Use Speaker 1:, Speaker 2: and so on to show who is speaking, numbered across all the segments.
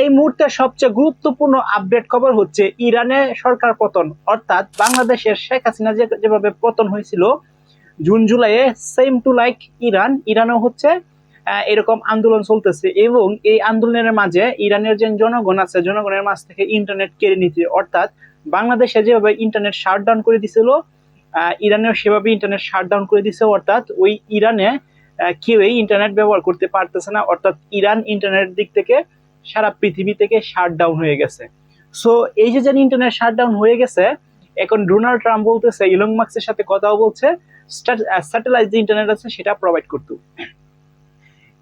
Speaker 1: এই মুহূর্তে সবচেয়ে গুরুত্বপূর্ণ আপডেট খবর হচ্ছে ইরানে সরকার পতন, অর্থাৎ বাংলাদেশের শেখ হাসিনা যেভাবে পতন হয়েছিল জুন জুলাইয়ে, সেম টু লাইক ইরানও হচ্ছে এরকম আন্দোলন চলতেছে। এবং এই আন্দোলনের মাঝে ইরানের যে জনগণ আছে, জনগণের মাঝ থেকে ইন্টারনেট কেড়ে নিচ্ছে। অর্থাৎ বাংলাদেশে যেভাবে ইন্টারনেট শাটডাউন করে দিছিল, ইরানেও সেভাবে ইন্টারনেট শাটডাউন করে দিছে। অর্থাৎ ওই ইরানে কেউই ইন্টারনেট ব্যবহার করতে পারতেছে না। অর্থাৎ ইরান ইন্টারনেট দিক থেকে সারা পৃথিবী থেকে শাটডাউন হয়ে গেছে। সো এই যে ইন্টারনেট শাটডাউন হয়ে গেছে, এখন ডোনাল্ড ট্রাম্প বলতেছে, ইলন মাস্কের সাথে কথাও বলছে, স্যাটেলাইট যে ইন্টারনেট আছে সেটা প্রোভাইড করতে।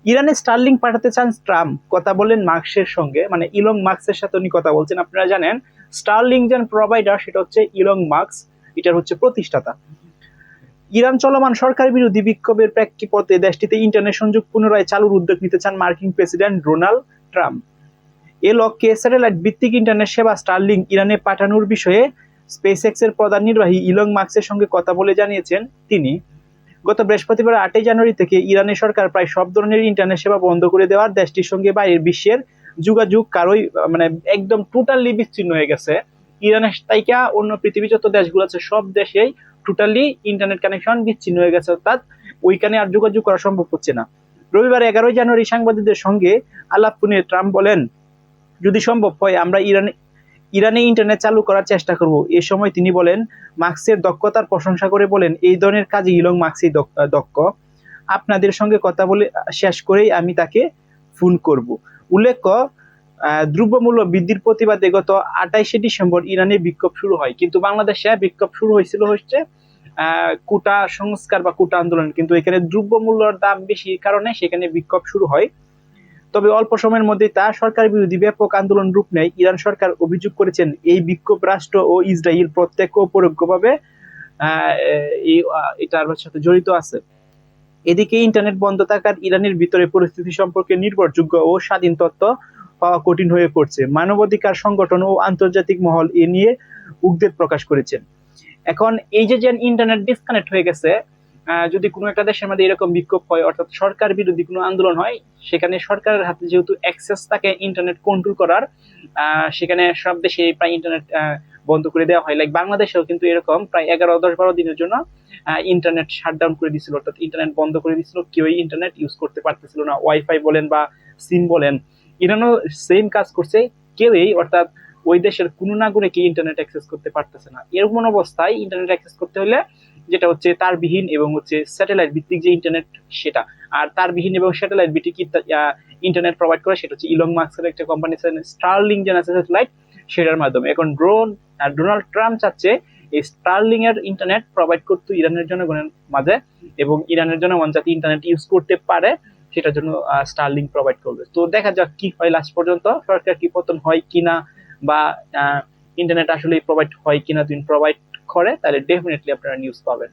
Speaker 1: ইরানে স্টারলিং পাঠাতে চান ট্রাম্প, কথা বলেন মার্কসের সঙ্গে, মানে ইলন মাস্কের সাথে উনি কথা বলছেন। আপনারা জানেন স্টারলিং যে প্রোভাইডার সেটা হচ্ছে ইলন মাস্ক, এটার হচ্ছে প্রতিষ্ঠাতা। ইরান চলমান সরকার বিরোধী বিক্ষোভের প্রেক্ষাপটে দেশটিতে ইন্টারনেট সংযোগ পুনরায় চালুর উদ্যোগ নিতে চান মার্কিন প্রেসিডেন্ট ডোনাল্ড ট্রাম্প। এ লক্ষ্যে স্যাটেলাইট ভিত্তিক ইন্টারনেট সেবা স্টারলিং ইরানে পাঠানোর বিষয়ে স্পেসএক্স এর প্রধান নির্বাহী ইলন মাস্কের সঙ্গে কথা বলে জানিয়েছেন তিনি। গত বৃহস্পতিবার 8 জানুয়ারি থেকে ইরানের সরকার প্রায় সব ধরনের ইন্টারনেট সেবা বন্ধ করে দেওয়ার দেশটির সঙ্গে বাইরের বিশ্বের যোগাযোগ কারোই মানে একদম টোটালি বিচ্ছিন্ন হয়ে গেছে। ইরানের তাইকা অন্য পৃথিবীর যত দেশগুলো আছে সব দেশেই টোটালি ইন্টারনেট কানেকশন বিচ্ছিন্ন হয়ে গেছে, অর্থাৎ ওইখানে আর যোগাযোগ করা সম্ভব হচ্ছে না। রবিবার 11 জানুয়ারি সাংবাদিকদের সঙ্গে আলাপনে ট্রাম্প বলেন, যদি সম্ভব হয় আমরা ইরানে ইন্টারনেট চালু করার চেষ্টা করব। এ সময় তিনি বলেন, মার্কসের দক্ষতার প্রশংসা করে বলেন, এই ধরনের কাজে ইলন মার্কসই দক্ষ। আপনাদের সঙ্গে কথা বলে শেষ করেই আমি তাকে ফোন করব। উল্লেখ্য, দ্রব্যমূল্য বৃদ্ধির প্রতিবাদে গত 28 ডিসেম্বর ইরানে বিক্ষোভ শুরু হয়, কিন্তু বাংলাদেশে বিক্ষোভ শুরু হয়েছিল হচ্ছে কোটা সংস্কার বা কোটা আন্দোলন, কিন্তু এখানে দ্রব্যমূল্যের দাম বেশি কারণে সেখানে বিক্ষোভ শুরু হয়। তবে অল্প সময়ের মধ্যে তা সরকার বিরোধী ব্যাপক আন্দোলন রূপ নেয়। ইরান সরকার অভিযোগ করেছেন এই বিক্ষোভ রাষ্ট্র ও ইসরায়েল প্রত্যক্ষ ও পরোক্ষভাবে এটার সাথে জড়িত আছে। এদিকে ইন্টারনেট বন্ধ থাকার ইরানের ভিতরে পরিস্থিতি সম্পর্কে নির্ভরযোগ্য ও স্বাধীন তথ্য পাওয়া কঠিন হয়ে পড়ছে। মানবাধিকার সংগঠন ও আন্তর্জাতিক মহল এ নিয়ে উদ্বেগ প্রকাশ করেছেন। এখন এই যে ইন্টারনেট ডিসকানেক্ট হয়ে গেছে, যদি কোনো একটা দেশের মধ্যে এরকম বিক্ষোভ হয়, অর্থাৎ সরকার বিরোধী কোনো আন্দোলন হয়, সেখানে সরকারের হাতে যেহেতু অ্যাক্সেস থাকে ইন্টারনেট কন্ট্রোল করার, সেখানে সব দেশে প্রায় ইন্টারনেট বন্ধ করে দেওয়া হয়। লাইক বাংলাদেশেও কিন্তু এরকম প্রায় 11-10-12 দিনের জন্য ইন্টারনেট শাটডাউন করে দিছিল, অর্থাৎ ইন্টারনেট বন্ধ করে দিছিল, কেউই ইন্টারনেট ইউজ করতে পারতেছিল না, ওয়াইফাই বলেন বা সিম বলেন। ইরানও সেম কাজ করছে, কেউই অর্থাৎ ওই দেশের কোনো নাগরিকই ইন্টারনেট অ্যাক্সেস করতে পারতেছে না। এরকম অবস্থায় ইন্টারনেট অ্যাক্সেস করতে হলে যেটা হচ্ছে তারবিহীন এবং হচ্ছে স্যাটেলাইট ভিত্তিক যে ইন্টারনেট সেটা, আর তারবিহীন এবং স্যাটেলাইট ভিত্তিক ইন্টারনেট প্রোভাইড করে সেটা হচ্ছে ইলন মাস্কের একটা কোম্পানি স্টারলিং যে আছে স্যাটেলাইট, সেটার মাধ্যমে। এখন ডোনাল্ড ট্রাম্প চাচ্ছে এই স্টারলিং এর ইন্টারনেট প্রোভাইড করতে ইরানের জনগণের মাঝে, এবং ইরানের জনগণ যাতে ইন্টারনেট ইউজ করতে পারে সেটার জন্য স্টারলিং প্রোভাইড করবে। তো দেখা যাক কি হয় লাস্ট পর্যন্ত, সরকার কি পতন হয় কিনা, বা ইন্টারনেট আসলে প্রোভাইড হয় কিনা। যদি প্রোভাইড করে তাহলে ডেফিনেটলি আপনারা নিউজ পাবেন।